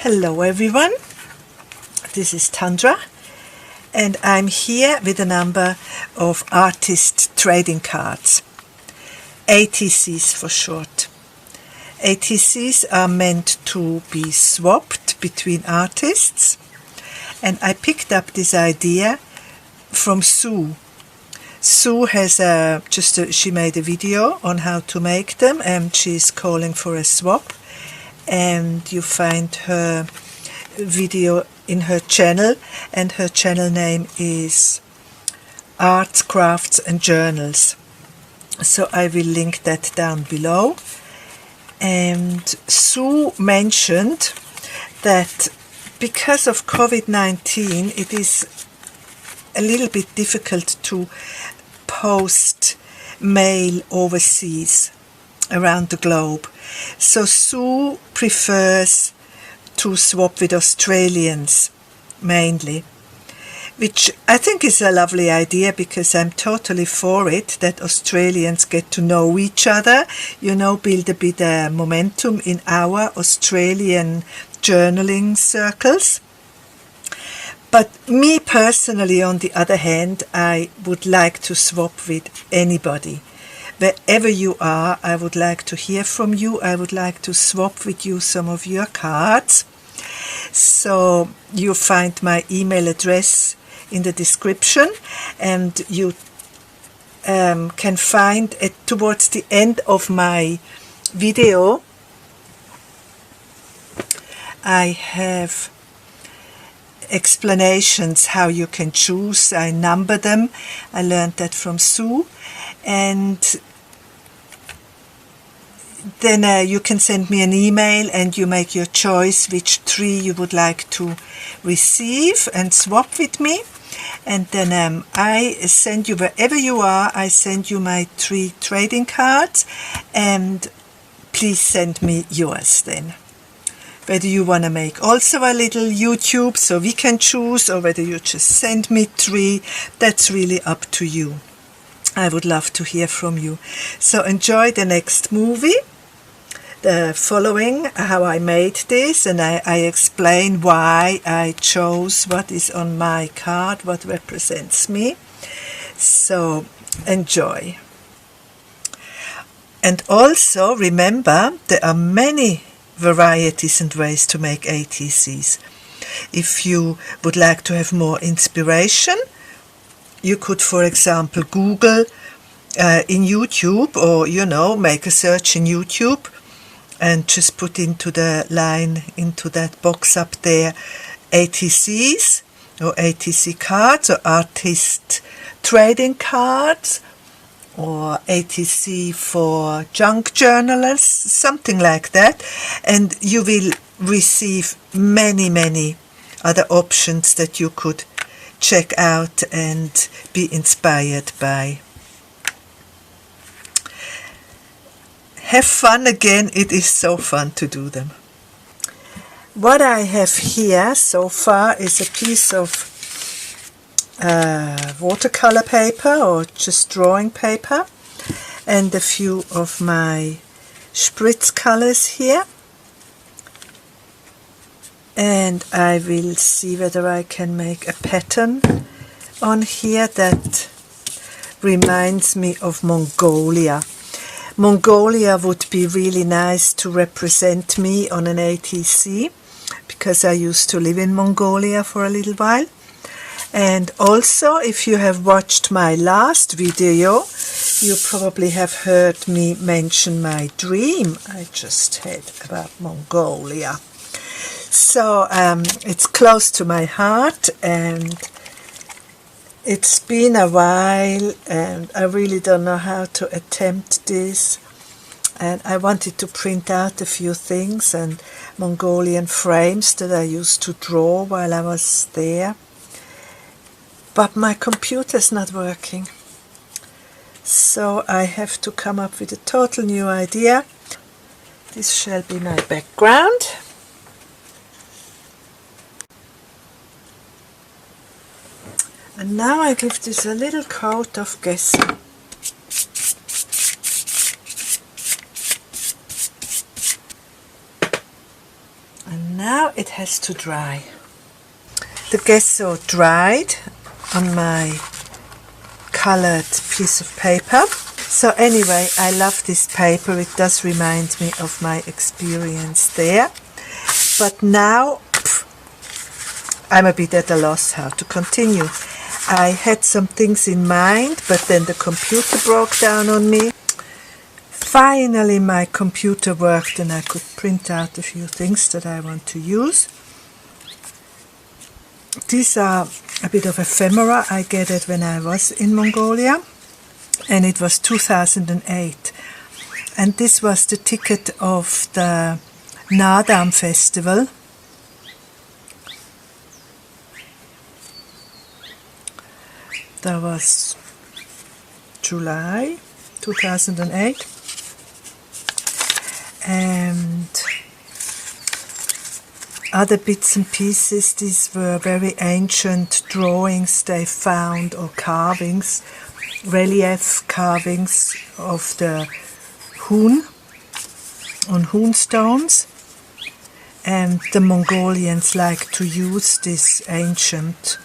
Hello everyone, this is Tundra and I'm here with a number of artist trading cards, ATCs for short. ATCs are meant to be swapped between artists, and I picked up this idea from Sue. Sue has she made a video on how to make them, and she's calling for a swap. And you find her video in her channel, and her channel name is Arts, Crafts and Journals. So I will link that down below. And Sue mentioned that because of COVID-19 it is a little bit difficult to post mail overseas around the globe. So Sue prefers to swap with Australians mainly, which I think is a lovely idea, because I'm totally for it, that Australians get to know each other, build a bit of momentum in our Australian journaling circles. But me personally, on the other hand, I would like to swap with anybody. Wherever you are, I would like to hear from you. I would like to swap with you some of your cards. So you find my email address in the description, and you can find it towards the end of my video. I have explanations how you can choose. I number them. I learned that from Sue. And then you can send me an email and you make your choice which three you would like to receive and swap with me. And then I send you, wherever you are, I send you my 3 trading cards, and please send me yours then. Whether you want to make also a little YouTube so we can choose, or whether you just send me 3, that's really up to you. I would love to hear from you. So enjoy the next movie, the following, how I made this, and I explain why I chose what is on my card, what represents me. So enjoy. And also remember, there are many varieties and ways to make ATCs. If you would like to have more inspiration, you could, for example, Google in YouTube, or make a search in YouTube and just put into the line, into that box up there, ATCs or ATC cards or artist trading cards, or ATC for junk journalists, something like that, and you will receive many other options that you could check out and be inspired by. Have fun again, it is so fun to do them. What I have here so far is a piece of watercolor paper, or just drawing paper, and a few of my spritz colors here, and I will see whether I can make a pattern on here that reminds me of Mongolia. Mongolia would be really nice to represent me on an ATC, because I used to live in Mongolia for a little while. And also, if you have watched my last video, you probably have heard me mention my dream I just had about Mongolia. So it's close to my heart, and it's been a while, and I really don't know how to attempt this. And I wanted to print out a few things and Mongolian frames that I used to draw while I was there. But my computer's not working, so I have to come up with a total new idea. This shall be my background. And now I give this a little coat of guessing. And now it has to dry. The gesso dried on my colored piece of paper. So anyway, I love this paper. It does remind me of my experience there. But now I'm a bit at a loss how to continue. I had some things in mind, but then the computer broke down on me. Finally my computer worked and I could print out a few things that I want to use. These are a bit of ephemera. I get it when I was in Mongolia, and it was 2008. And this was the ticket of the Nadam festival. That was July 2008. And other bits and pieces, these were very ancient drawings they found, or carvings, relief carvings of the Hun, on Hun stones. And the Mongolians like to use this ancient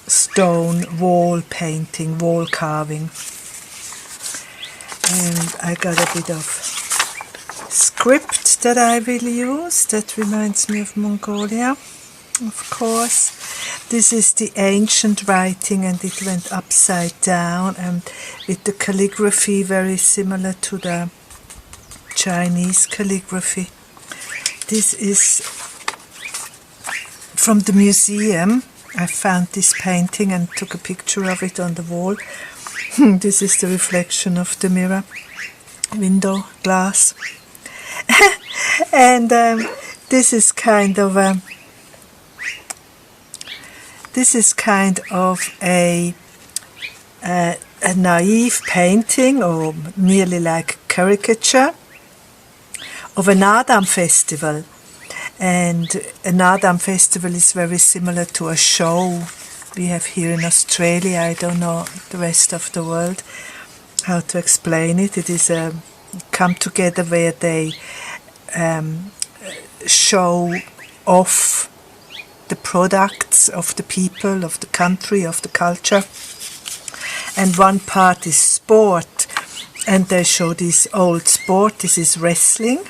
stone wall painting, wall carving. And I got a bit of script that I will use that reminds me of Mongolia, of course. This is the ancient writing, and it went upside down, and with the calligraphy very similar to the Chinese calligraphy. This is from the museum. I found this painting and took a picture of it on the wall. This is the reflection of the mirror, window glass. And this is kind of a naive painting, or nearly like caricature, of a Nadam festival. And a Nadam festival is very similar to a show we have here in Australia. I don't know the rest of the world how to explain it. It is a come together where they show off the products of the people, of the country, of the culture. And one part is sport, and they show this old sport. This is wrestling.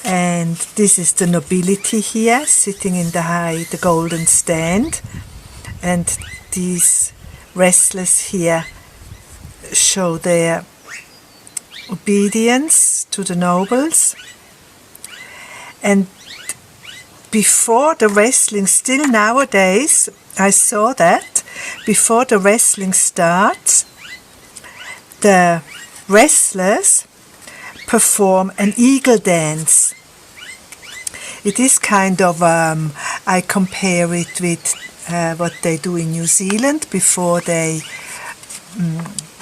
And this is the nobility here, sitting in the golden stand. And these wrestlers here show their obedience to the nobles. And before the wrestling, still nowadays, I saw that, before the wrestling starts, the wrestlers perform an eagle dance. It is kind of, I compare it with what they do in New Zealand before they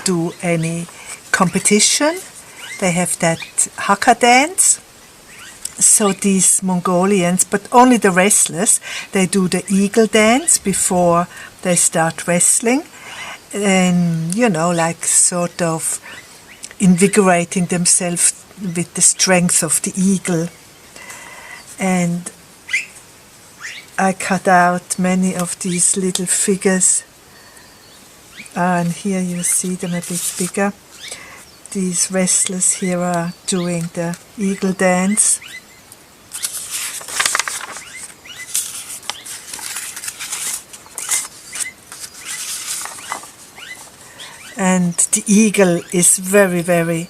do any competition. They have that haka dance. So these Mongolians, but only the wrestlers, they do the eagle dance before they start wrestling. And, you know, like sort of invigorating themselves with the strength of the eagle. And I cut out many of these little figures, and here you see them a bit bigger. These wrestlers here are doing the eagle dance. And the eagle is very, very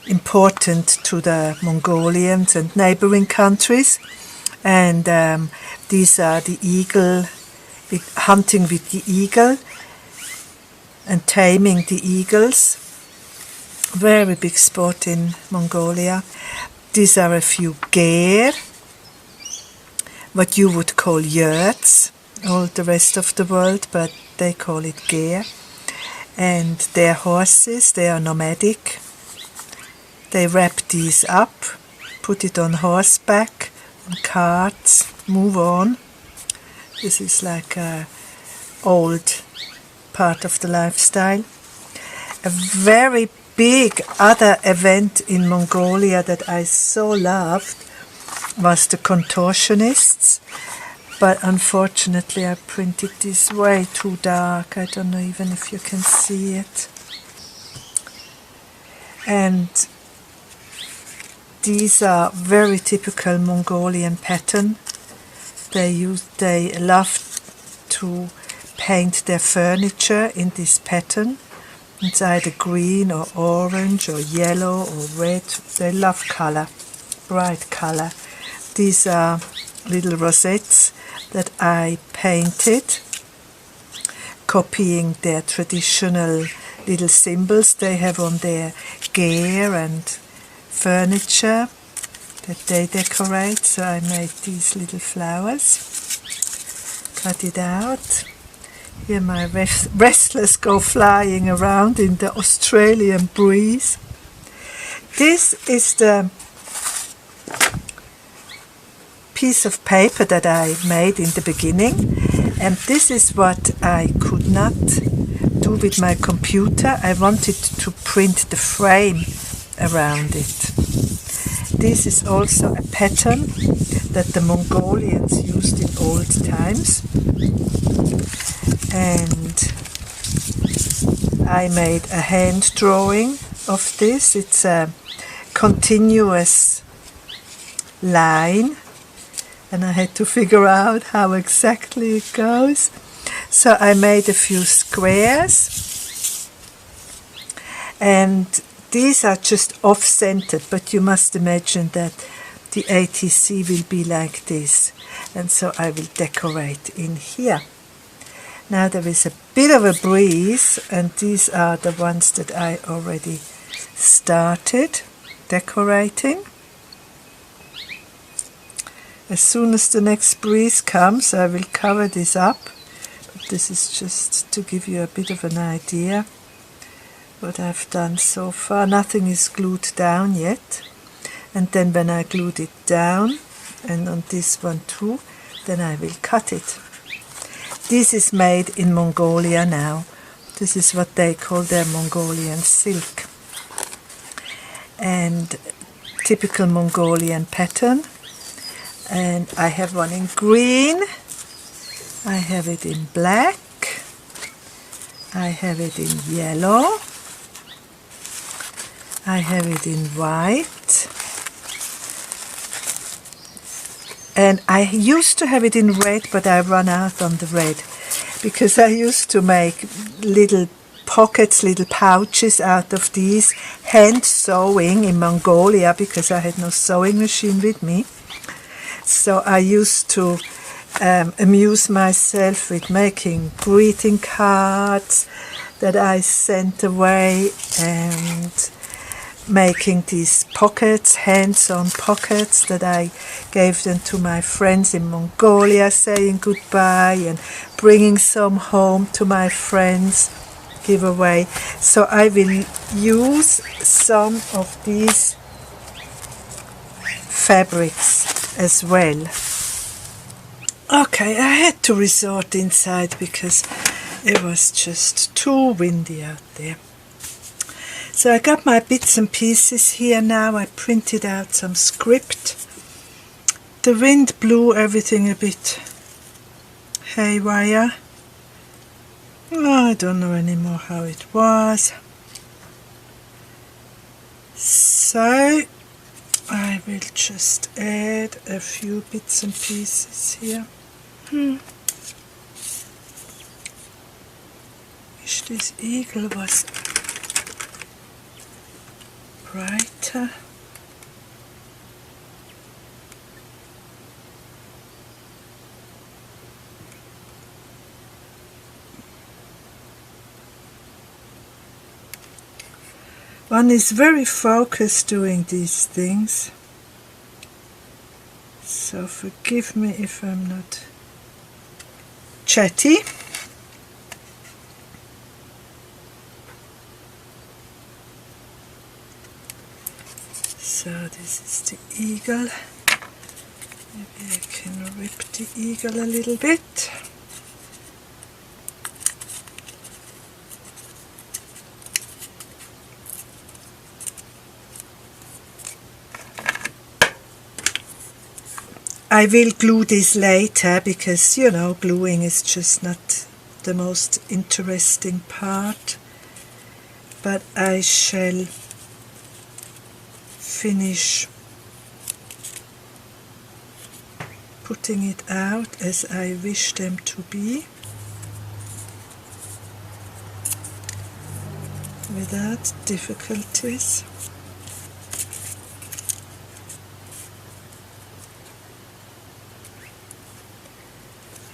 important to the Mongolians and neighboring countries. And these are the eagle, hunting with the eagle and taming the eagles. Very big sport in Mongolia. These are a few ger, what you would call yurts, all the rest of the world, but they call it ger. And their horses, they are nomadic. They wrap these up, put it on horseback, on carts, move on. This is like a old part of the lifestyle. A very big other event in Mongolia that I so loved was the Contortionists, but unfortunately I printed this way too dark. I don't know even if you can see it. And these are very typical Mongolian pattern. They love to paint their furniture in this pattern. It's either green or orange or yellow or red. They love color, bright color. These are little rosettes that I painted, copying their traditional little symbols they have on their gear and furniture that they decorate. So I made these little flowers, cut it out. Here my restless go flying around in the Australian breeze. This is the piece of paper that I made in the beginning, and this is what I could not do with my computer. I wanted to print the frame around it. This is also a pattern that the Mongolians used in old times, and I made a hand drawing of this. It's a continuous line, and I had to figure out how exactly it goes. So I made a few squares, and these are just off-centered, but you must imagine that the ATC will be like this, and so I will decorate in here. Now there is a bit of a breeze, and these are the ones that I already started decorating. As soon as the next breeze comes, I will cover this up. But this is just to give you a bit of an idea what I've done so far. Nothing is glued down yet. And then when I glued it down, and on this one too, then I will cut it. This is made in Mongolia now. This is what they call their Mongolian silk. And typical Mongolian pattern. And I have one in green, I have it in black, I have it in yellow, I have it in white, and I used to have it in red, but I ran out on the red because I used to make little pockets, little pouches out of these, hand sewing in Mongolia because I had no sewing machine with me. So I used to amuse myself with making greeting cards that I sent away, and making these pockets, hands-on pockets that I gave them to my friends in Mongolia, saying goodbye and bringing some home to my friends, give away. So I will use some of these fabrics as well. Okay, I had to resort inside because it was just too windy out there. So I got my bits and pieces here now. I printed out some script. The wind blew everything a bit haywire. I don't know anymore how it was. So I will just add a few bits and pieces here. Wish this eagle was brighter. One is very focused doing these things, so forgive me if I'm not chatty. So this is the eagle. Maybe I can rip the eagle a little bit. I will glue this later because, you know, gluing is just not the most interesting part. But I shall finish putting it out as I wish them to be, without difficulties.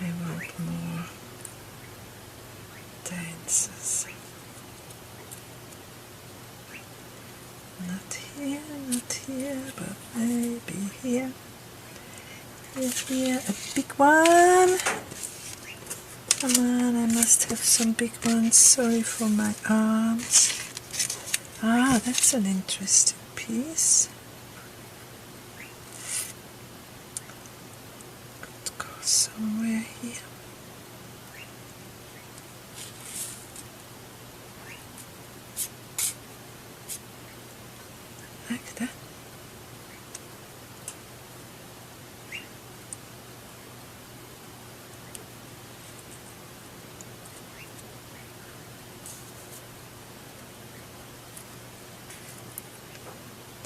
I want more dances. Not here, but maybe here. Here, a big one. Come on, I must have some big ones. Sorry for my arms. Ah, that's an interesting piece. Could go somewhere here. Like that.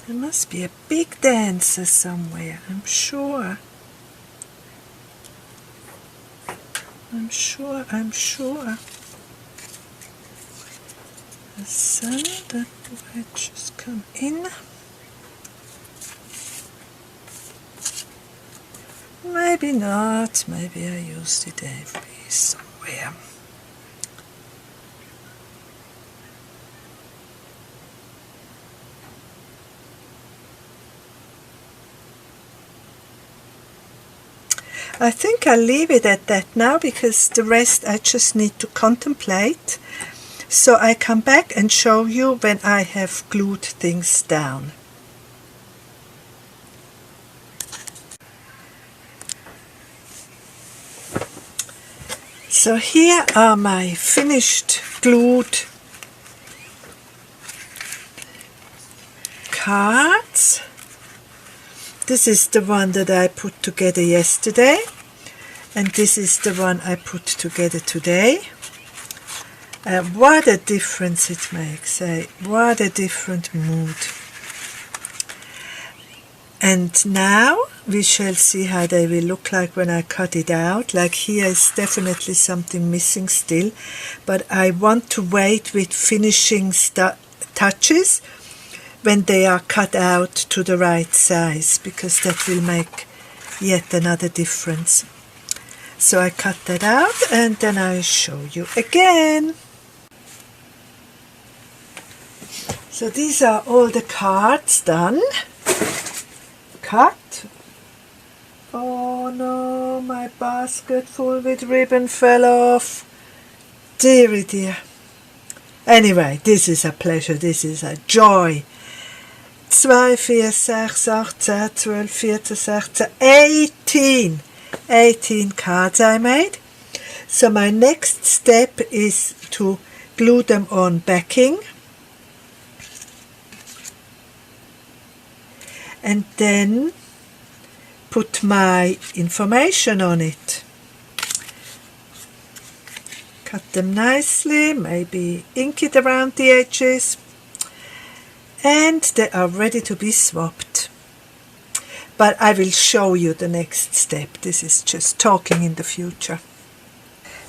There must be a big dancer somewhere, I'm sure. I'm sure. The sun, that might just come in. Maybe not, maybe I used it every somewhere. I think I'll leave it at that now because the rest I just need to contemplate. So I come back and show you when I have glued things down. So here are my finished glued cards. This is the one that I put together yesterday, and this is the one I put together today. What a difference it makes, what a different mood. And now we shall see how they will look like when I cut it out. Like here is definitely something missing still, but I want to wait with finishing touches when they are cut out to the right size, because that will make yet another difference. So I cut that out and then I'll show you again. So these are all the cards done. Cut. Oh no, my basket full with ribbon fell off. Dearie dear. Anyway, this is a pleasure, this is a joy. 2, 4, 6, 8, 10, 12, 14, 16, 18 cards I made. So my next step is to glue them on backing. And then put my information on it. Cut them nicely, maybe ink it around the edges. And they are ready to be swapped. But I will show you the next step. This is just talking in the future.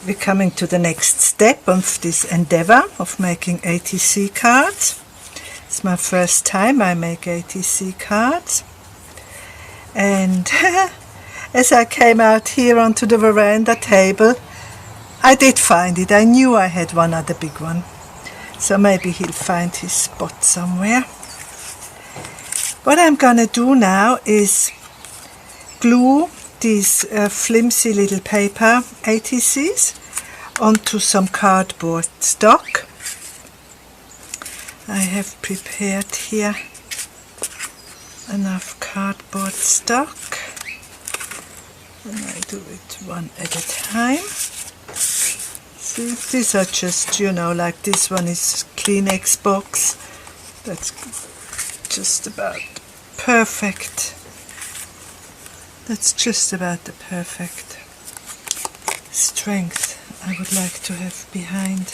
We're coming to the next step of this endeavor of making ATC cards. It's my first time I make ATC cards. And as I came out here onto the veranda table, I did find it. I knew I had one other big one. So maybe he'll find his spot somewhere. What I'm gonna do now is glue these flimsy little paper ATCs onto some cardboard stock. I have prepared here enough cardboard stock, and I do it one at a time. See, these are just, you know, like this one is Kleenex box. That's just about perfect. That's just about the perfect strength I would like to have behind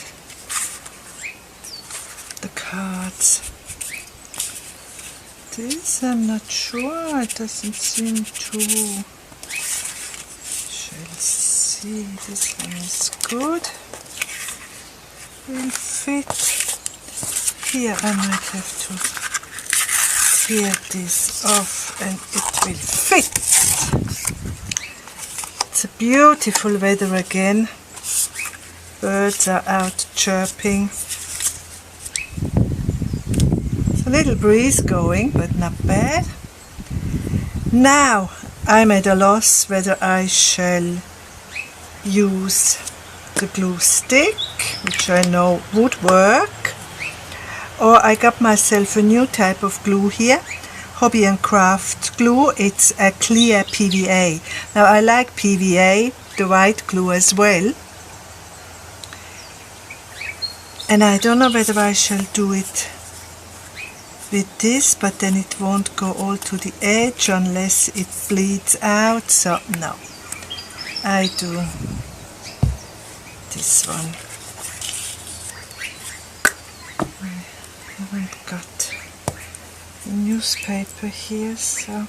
the cards. This I'm not sure, it doesn't seem to. Shall see, this one is good. Will fit. Here I might have to tear this off and it will fit. It's a beautiful weather again. Birds are out chirping. It's a little breeze going, but not bad. Now I'm at a loss whether I shall use the glue stick, which I know would work, or I got myself a new type of glue here, Hobby and Craft glue. It's a clear PVA. Now I like PVA, the white glue as well, and I don't know whether I shall do it with this, but then it won't go all to the edge unless it bleeds out, so no, I do this one. I haven't got the newspaper here, so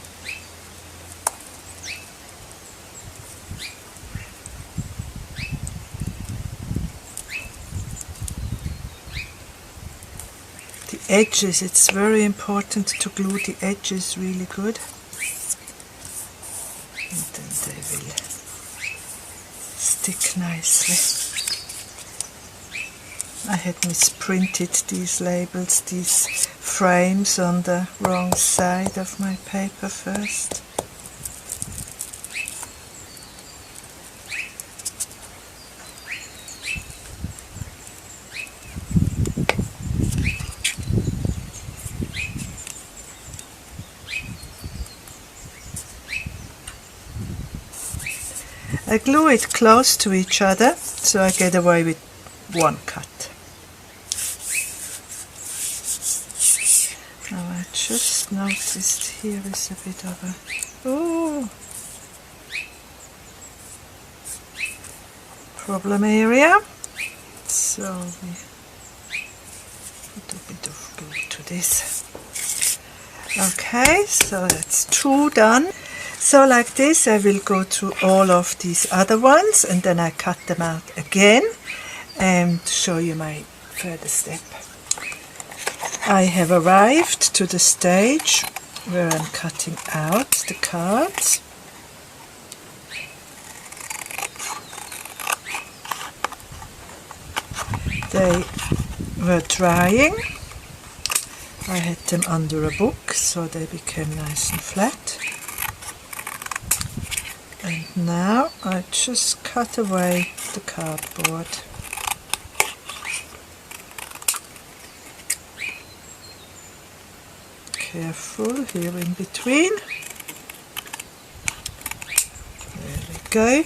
the edges, it's very important to glue the edges really good, and then they will stick nicely. I had misprinted these labels, these frames, on the wrong side of my paper first. I glue it close to each other so I get away with one cut. Now I just noticed here is a bit of a problem area, so we put a bit of glue to this. Okay, so that's 2 done. So like this I will go through all of these other ones and then I cut them out again and show you my further step. I have arrived to the stage where I'm cutting out the cards. They were drying. I had them under a book so they became nice and flat. And now I just cut away the cardboard. Careful here in between. There we go.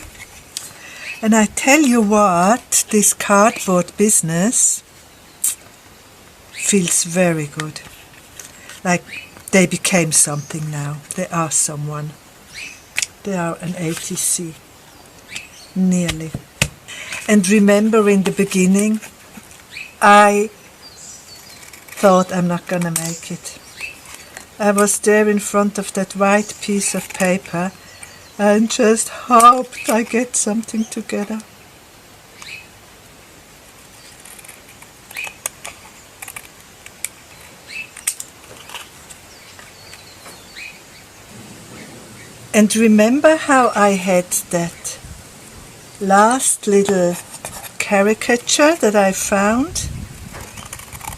And I tell you what, this cardboard business feels very good. Like they became something now. They are someone. They are an ATC, nearly. And remember in the beginning, I thought I'm not gonna make it. I was there in front of that white piece of paper and just hoped I get something together. And remember how I had that last little caricature that I found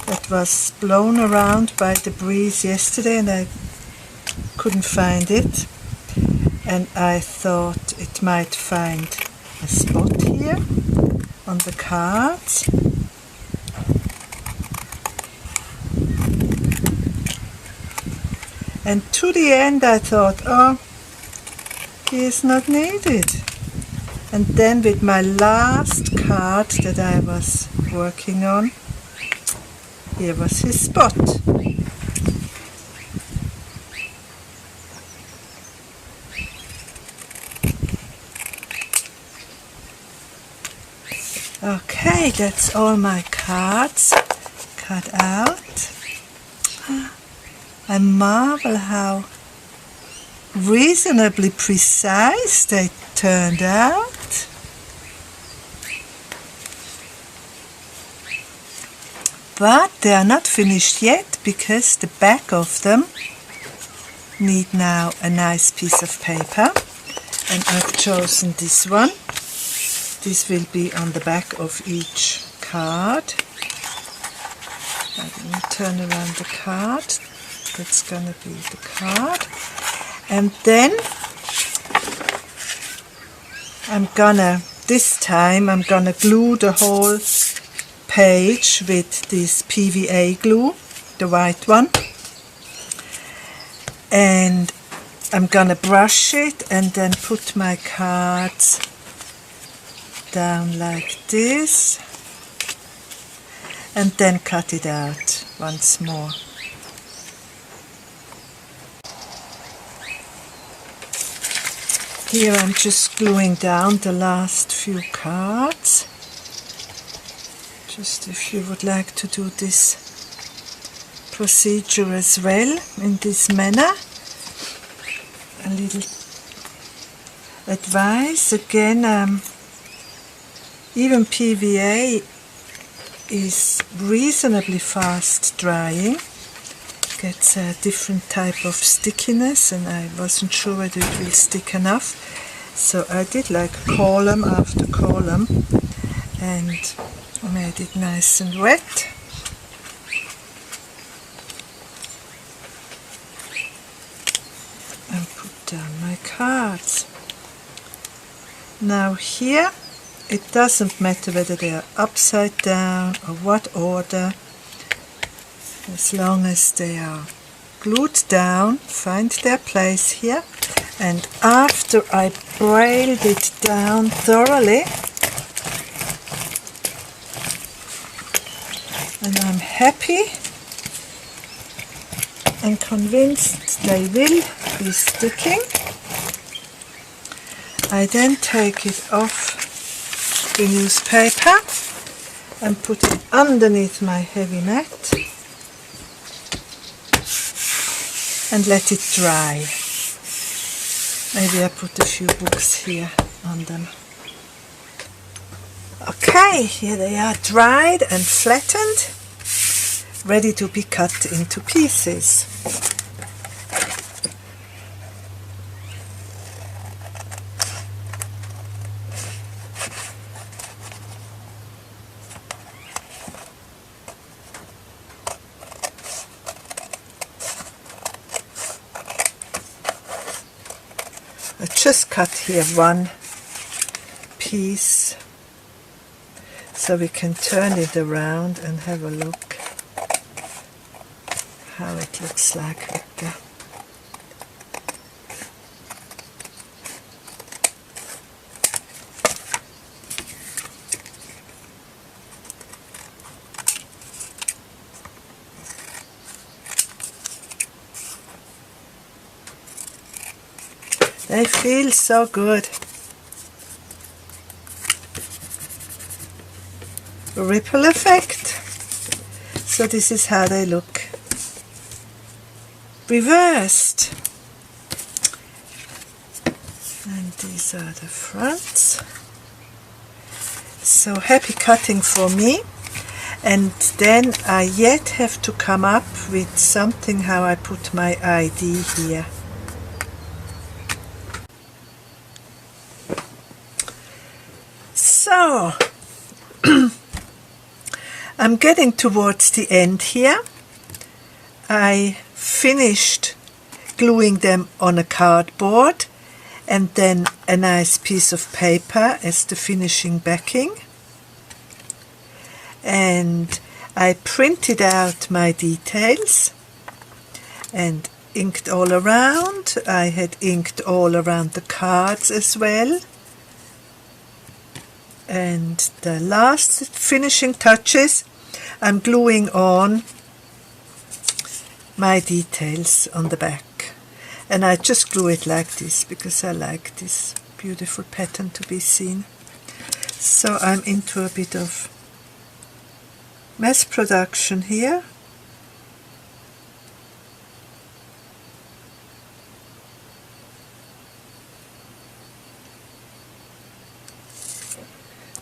that was blown around by the breeze yesterday and I couldn't find it, and I thought it might find a spot here on the cards. And to the end I thought, oh, he is not needed. And then with my last card that I was working on, here was his spot. There. 1, Okay, that's all my cards cut out. I marvel how reasonably precise they turned out. But they are not finished yet, because the back of them need now a nice piece of paper, and I've chosen this one. This will be on the back of each card. I will turn around the card. That's gonna be the card. And then this time I'm gonna glue the whole page with this PVA glue, the white one. And I'm gonna brush it and then put my cards down like this, and then cut it out once more. Here I'm just gluing down the last few cards. Just if you would like to do this procedure as well in this manner. A little advice again, even PVA is reasonably fast drying. Gets a different type of stickiness, and I wasn't sure whether it will stick enough, so I did like column after column and made it nice and wet. And put down my cards. Now here it doesn't matter whether they are upside down or what order, as long as they are glued down, find their place here. And after I brailled it down thoroughly, and I'm happy and convinced they will be sticking, I then take it off the newspaper and put it underneath my heavy mat and let it dry. Maybe I put a few books here on them. Okay, here they are, dried and flattened, ready to be cut into pieces. I just cut here one piece so we can turn it around and have a look how it looks like with the They feel so good. Ripple effect. So this is how they look reversed. And these are the fronts. So happy cutting for me. And then I yet have to come up with something how I put my ID here. So, I'm getting towards the end here. I finished gluing them on a cardboard and then a nice piece of paper as the finishing backing. And I printed out my details and inked all around. I had inked all around the cards as well. And the last finishing touches, I'm gluing on my details on the back. And I just glue it like this because I like this beautiful pattern to be seen. So I'm into a bit of mass production here.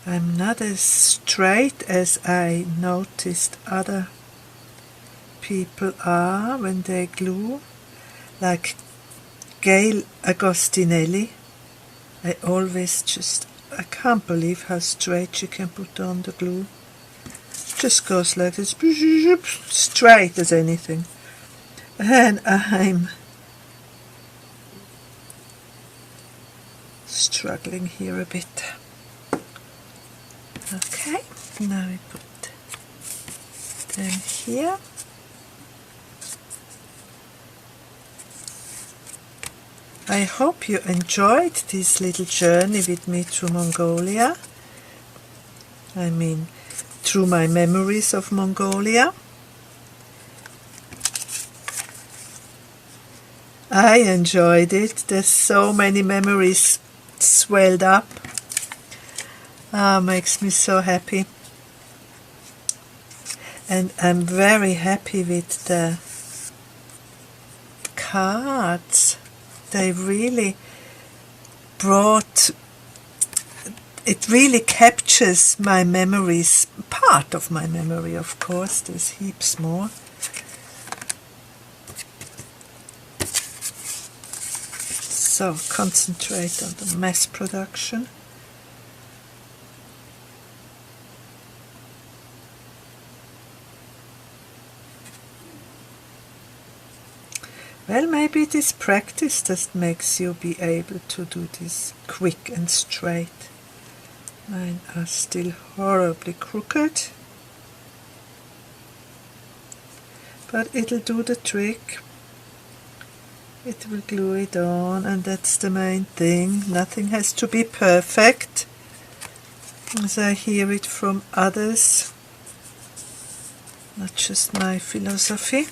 I'm not as straight as I noticed other people are when they glue, like Gail Agostinelli. I can't believe how straight she can put on the glue. Just goes like this, straight as anything. And I'm struggling here a bit. Okay, now we put them here. I hope you enjoyed this little journey with me through Mongolia. I mean, through my memories of Mongolia. I enjoyed it. There's so many memories swelled up. Makes me so happy. And I'm very happy with the cards. They really it really captures my memories, part of my memory, of course. There's heaps more. So concentrate on the mass production. Well, maybe this practice just makes you be able to do this quick and straight. Mine are still horribly crooked, but it'll do the trick. It will glue it on, and that's the main thing. Nothing has to be perfect, as I hear it from others, not just my philosophy.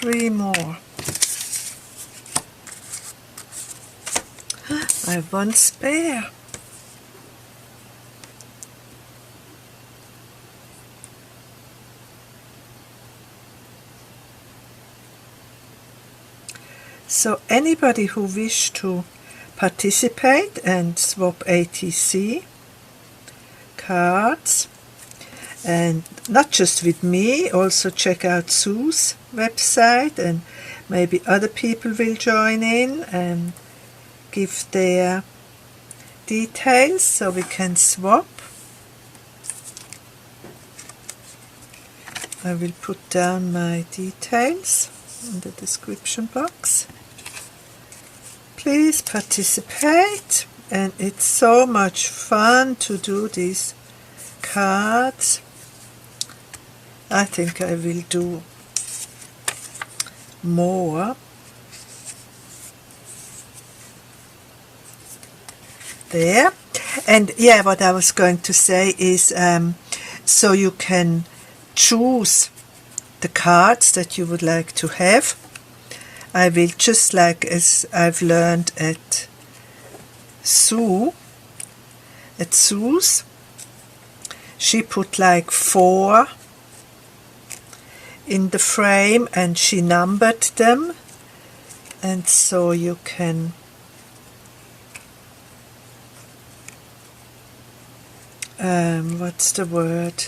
Three more. I have one spare. So anybody who wish to participate and swap ATC cards, and not just with me, also check out Sue's website, and maybe other people will join in and give their details so we can swap. I will put down my details in the description box. Please participate, and it's so much fun to do these cards. I think I will do more. There. And yeah, what I was going to say is so you can choose the cards that you would like to have. I will, just like as I've learned at Sue's, she put like 4 in the frame and she numbered them, and so you can what's the word?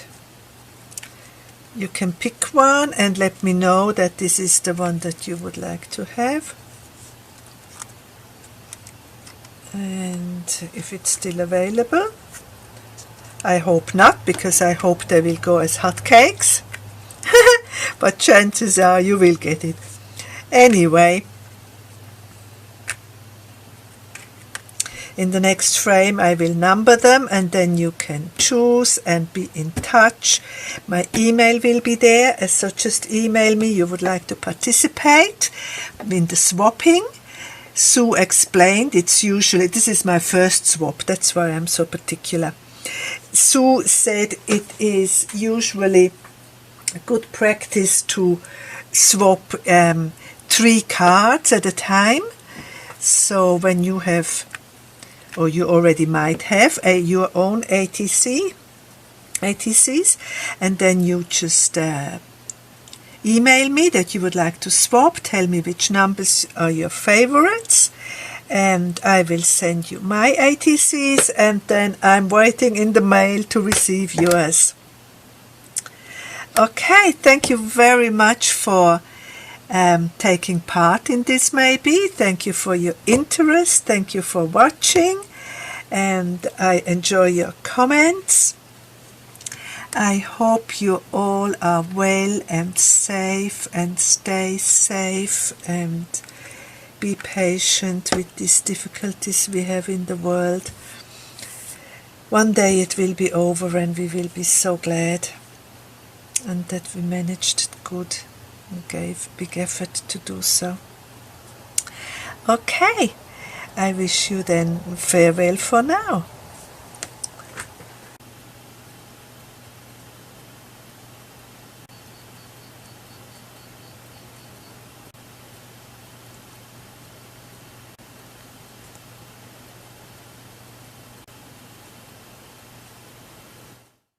You can pick one and let me know that this is the one that you would like to have, and if it's still available. I hope not, because I hope they will go as hotcakes. But chances are you will get it. Anyway, In the next frame I will number them, and then you can choose and be in touch. My email will be there, so just email me you would like to participate in the swapping. Sue explained it's usually, this is my first swap, that's why I'm so particular. Sue said it is usually a good practice to swap 3 cards at a time. So when you have, or you already might have, your own ATCs, and then you just email me that you would like to swap, tell me which numbers are your favorites, and I will send you my ATCs, and then I'm waiting in the mail to receive yours. Okay, thank you very much for taking part in this maybe. Thank you for your interest. Thank you for watching, and I enjoy your comments. I hope you all are well and safe, and stay safe and be patient with these difficulties we have in the world. One day it will be over and we will be so glad, and that we managed good and gave big effort to do so. Okay, I wish you then farewell for now.